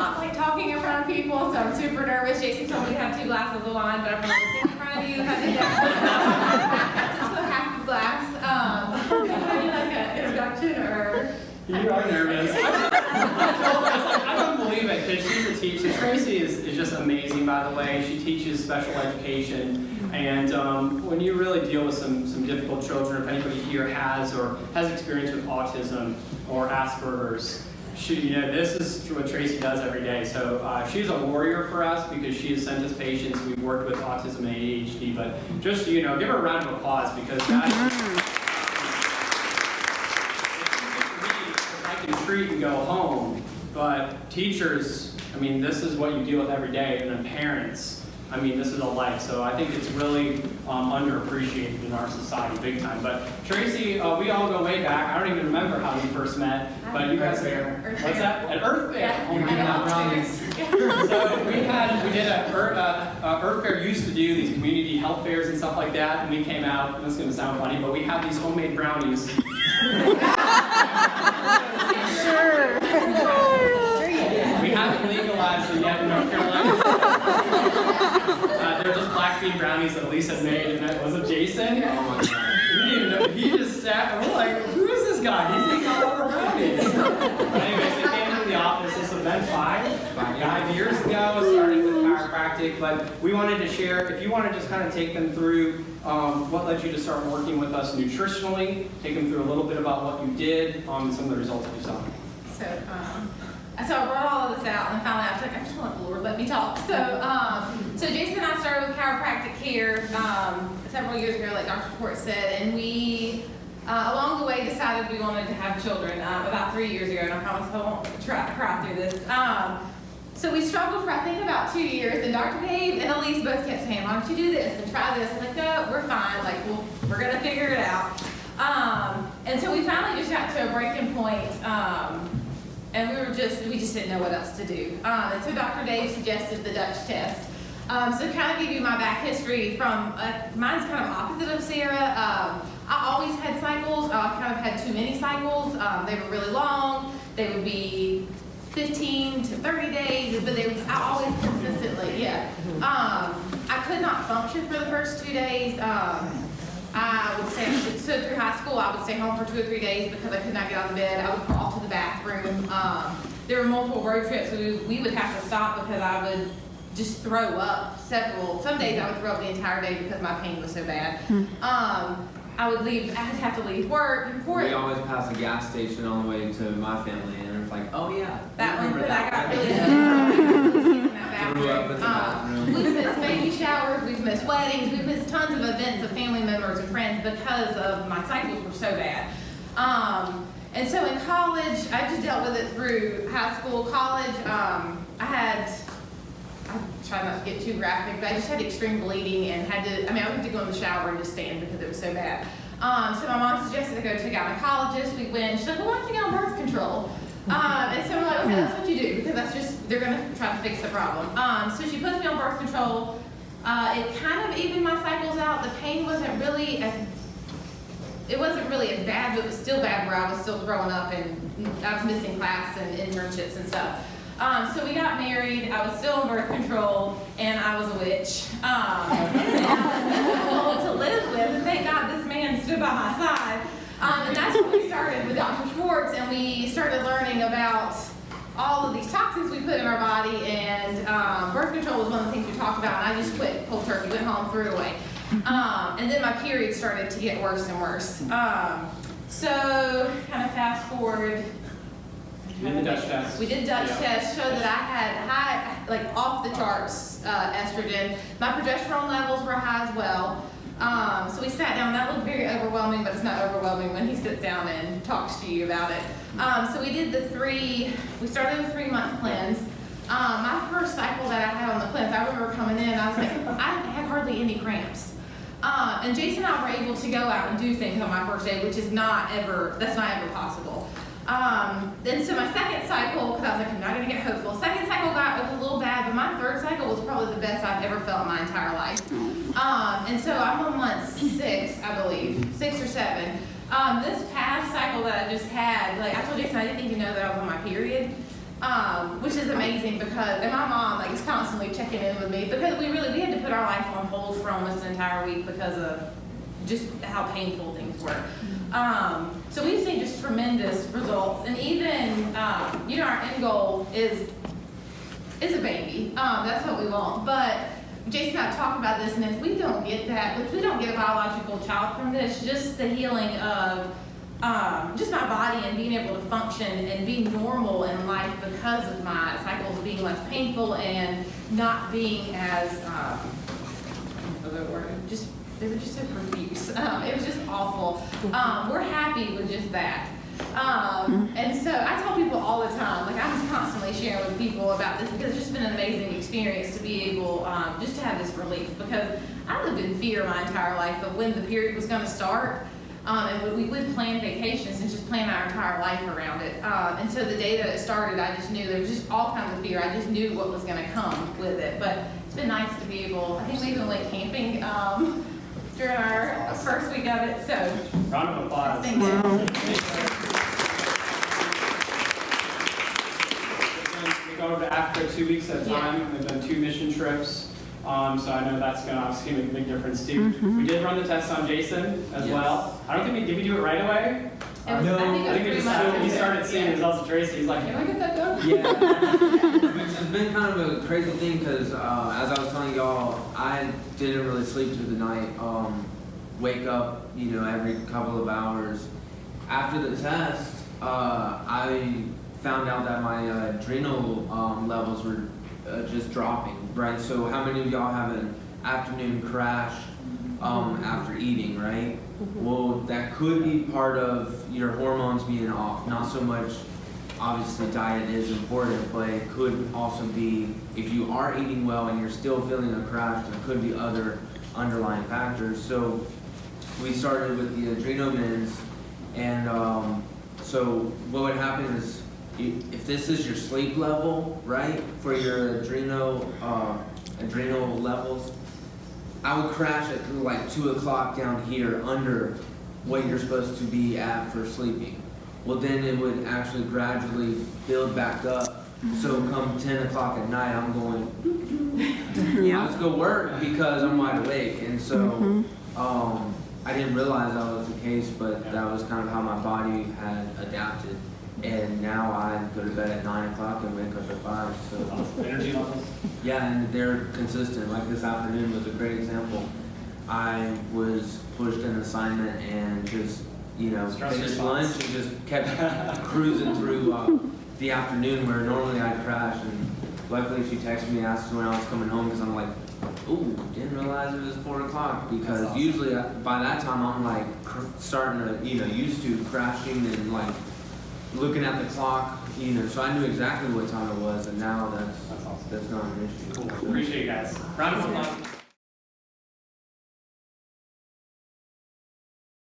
not like talking in front of people, so I'm super nervous. Jason told me to have 2 glasses of wine, but I'm going to sit in front of you. Have to just a half a glass. Can I do like an introduction or? You are nervous. I don't believe it because she's a teacher. Tracy is just amazing, by the way. She teaches special education. And when you really deal with some difficult children, if anybody here has experience with autism or Asperger's, this is what Tracy does every day. So she's a warrior for us because she has sent us patients. We've worked with autism and ADHD, but just, give her a round of applause because that I can treat and go home, but teachers, this is what you deal with every day, and then parents, this is a life. So I think it's really underappreciated in our society, big time. But Tracy, we all go way back. I don't even remember how we first met, but you guys are. What's that? At Earth Fair. Yeah. Oh my God. So we did Earth Fair used to do these community health fairs and stuff like that, and we came out. And this is going to sound funny, but we had these homemade brownies. Sure. We haven't legalized them yet in North Carolina. They're just black bean brownies that Elise had made, and that wasn't Jason. Oh my God. We didn't even know. He just sat, and we're like, who is this guy? He's eating all our brownies. But anyways, they came into the office. This has been 5 years ago. Started with chiropractic, but we wanted to share, if you want to just kind of take them through what led you to start working with us nutritionally, take them through a little bit about what you did, and some of the results that you saw. So I brought all of this out, and finally I was like, I just want the Lord let me talk. So Jason and I started with chiropractic care several years ago, like Dr. Fort said, and we, along the way, decided we wanted to have children about 3 years ago, and I promise I won't cry through this. So we struggled for, I think, about 2 years, and Dr. Dave and Elise both kept saying, why don't you do this and try this? I'm like, no, we're fine, like, we're going to figure it out. And so we finally just got to a breaking point, and we just didn't know what else to do. And so Dr. Dave suggested the Dutch test. So to kind of give you my back history from, mine's kind of opposite of Sarah. I always had cycles. I kind of had too many cycles. They were really long. They would be 15 to 30 days, but I always consistently, I could not function for the first 2 days. I would say, so through high school, I would stay home for 2 or 3 days because I could not get out of bed. I would crawl to the bathroom. There were multiple road trips. We would have to stop because I would just throw up some days I would throw up the entire day because my pain was so bad. I would have to leave work. We always pass a gas station on the way to my family, and it's like, oh yeah. That one, but I got really sick in that Threw up in the bathroom. We've missed baby showers, we've missed weddings, we've missed tons of events of family members and friends because of my cycles were so bad. And so in college, I just dealt with it through high school. College, I try not to get too graphic, but I just had extreme bleeding and I would have to go in the shower and just stand because it was so bad. So my mom suggested I go to a gynecologist. We went, she's like, well, why don't you get on birth control? And so we're like, okay, that's what you do because they're going to try to fix the problem. So she puts me on birth control. It kind of evened my cycles out. The pain wasn't really as bad, but it was still bad where I was still throwing up and I was missing class and internships and stuff. So we got married, I was still on birth control, and I was a witch. To live with, and thank God this man stood by my side. And that's when we started with Dr. Schwartz, and we started learning about all of these toxins we put in our body, and birth control was one of the things we talked about, and I just quit cold turkey, went home, threw it away. And then my period started to get worse and worse. So, kind of fast forward. We did the Dutch test. We did Dutch test, showed that I had high, like off the charts estrogen. My progesterone levels were high as well. So we sat down. That looked very overwhelming, but it's not overwhelming when he sits down and talks to you about it. So we did we started a 3-month cleanse. My first cycle that I had on the cleanse, I remember coming in, I was like, I had hardly any cramps. And Jason and I were able to go out and do things on my first day, which is that's not ever possible. Then so my second cycle, because I was like, I'm not going to get hopeful. Second cycle got a little bad, but my third cycle was probably the best I've ever felt in my entire life. And so I'm on month 6, I believe, 6 or 7. This past cycle that I just had, like I told Jason, I didn't even know that I was on my period. which is amazing because, and my mom like is constantly checking in with me because we had to put our life on hold for almost an entire week because of just how painful things were. So we've seen just tremendous results, and even our end goal is a baby. That's what we want. But Jason and I talk about this, and if we don't get that, if we don't get a biological child from this, just the healing of just my body and being able to function and be normal in life because of my cycles being less painful and not being as they were just so profuse. It was just awful. We're happy with just that. And so I tell people all the time, like I'm constantly sharing with people about this because it's just been an amazing experience to be able just to have this relief, because I lived in fear my entire life of when the period was going to start. And we would plan vacations and just plan our entire life around it. And so the day that it started, I just knew there was just all kinds of fear. I just knew what was going to come with it. But it's been nice to be able, I think we even went camping during our first week of it. So Round of applause. thank you. We go over to Africa 2 weeks at a time. We've done 2 mission trips. So I know that's going to obviously make a big difference too. We did run the test on Jason as well. I don't think did we do it right away? It was, No, I think it was 3 months. He started seeing results of Tracy. He's like, can I get that done? Yeah, which has been kind of a crazy thing because as I was telling y'all, I didn't really sleep through the night. Wake up, every couple of hours. After the test, I found out that my adrenal levels were just dropping, right? So how many of y'all have an afternoon crash after eating, right? Well, that could be part of your hormones being off. Not so much, obviously diet is important, but it could also be, if you are eating well and you're still feeling a crash, there could be other underlying factors. So we started with the adrenomins, and so what would happen is, if this is your sleep level, right, for your adrenal levels, I would crash at like 2 o'clock down here under what you're supposed to be at for sleeping. Well, then it would actually gradually build back up. So come 10 o'clock at night, I'm going, let's go work because I'm wide awake. And so I didn't realize that was the case, but that was kind of how my body had adapted. And now I go to bed at 9 o'clock and wake up at 5. So Energy levels? yeah, and they're consistent. Like this afternoon was a great example. I was pushed an assignment and just, Stress finished response. lunch and just kept cruising through the afternoon where normally I'd crash. And luckily she texted me, asked when I was coming home, because I'm like, ooh, didn't realize it was 4 o'clock. Because awesome. usually by that time I'm like starting to, used to crashing and like looking at the clock, so I knew exactly what time it was, and now that's That's awesome. not an issue. Cool. Appreciate you guys. Round of applause.